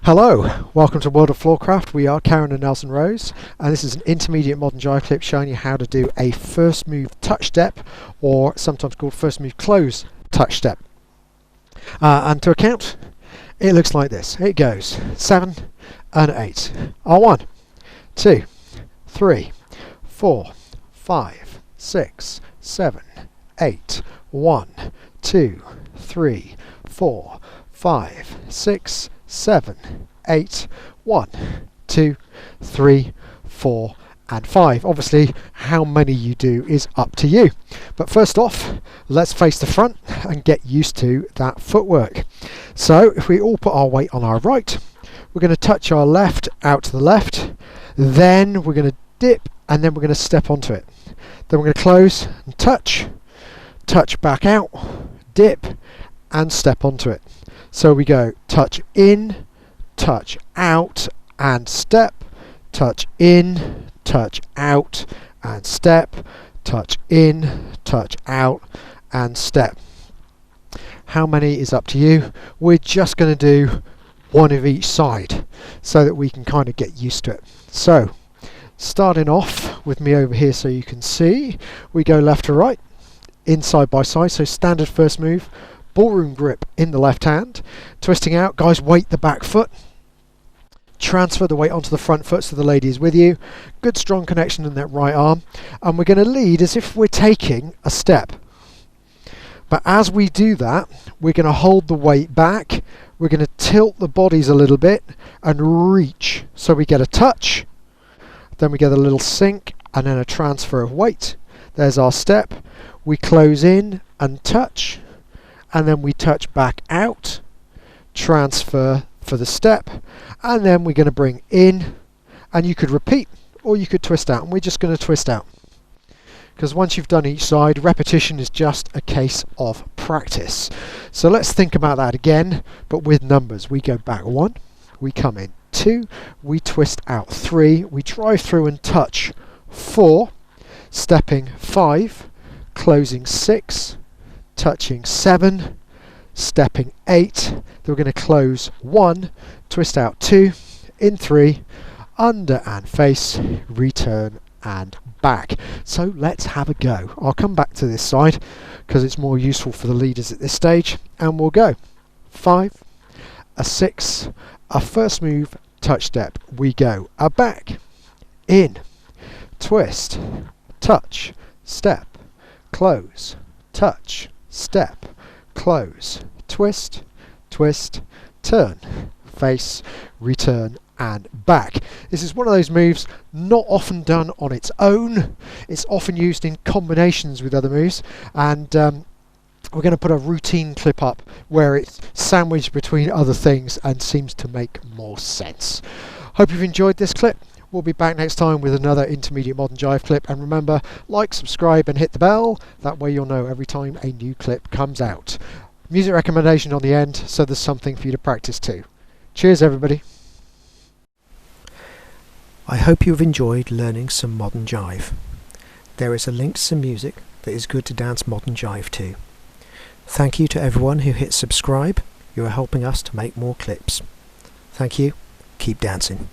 Hello, welcome to World of Floorcraft. We are Karen and Nelson Rose, and this is an intermediate modern jive clip showing you how to do a first move touch step, or sometimes called first move close touch step. And to account, it looks like this. It goes 7 and 8. On 1, 2, 3, 4, 5, 6, 7, 8. 1, 2, 3, 4, 5, 6, 7, 8, 1, 2, 3, 4 and 5. Obviously how many you do is up to you, but first off let's face the front and get used to that footwork. So if we all put our weight on our right, we're going to touch our left out to the left, then we're going to dip, and then we're going to step onto it, then we're going to close and touch back out, dip and step onto it. So we go touch in, touch out and step, touch in, touch out and step, touch in, touch out and step. How many is up to you? We're just going to do one of each side so that we can kind of get used to it. So starting off with me over here so you can see, we go left to right, in side by side, so standard first move. Ballroom grip in the left hand, twisting out, guys, weight the back foot, transfer the weight onto the front foot so the lady is with you, good strong connection in that right arm, and we're going to lead as if we're taking a step. But as we do that, we're going to hold the weight back, we're going to tilt the bodies a little bit and reach, so we get a touch, then we get a little sink and then a transfer of weight. There's our step, we close in and touch, and then we touch back out, transfer for the step, and then we're going to bring in, and you could repeat or you could twist out, and we're just going to twist out because once you've done each side, repetition is just a case of practice. So let's think about that again, but with numbers. We go back 1, we come in 2, we twist out 3, we drive through and touch 4, stepping 5, closing 6, touching 7, stepping 8, then we're going to close 1, twist out 2, in 3, under and face, return and back. So let's have a go. I'll come back to this side because it's more useful for the leaders at this stage, and we'll go 5, a 6, a first move touch step, we go a back, in, twist, touch, step, close, touch, step, close, twist, twist, turn, face, return and back. This is one of those moves not often done on its own. It's often used in combinations with other moves, and we're going to put a routine clip up where it's sandwiched between other things and seems to make more sense. Hope you've enjoyed this clip. We'll be back next time with another Intermediate Modern Jive clip, and remember, like, subscribe and hit the bell, that way you'll know every time a new clip comes out. Music recommendation on the end, so there's something for you to practice too. Cheers everybody. I hope you've enjoyed learning some modern jive. There is a link to some music that is good to dance modern jive to. Thank you to everyone who hit subscribe. You are helping us to make more clips. Thank you. Keep dancing.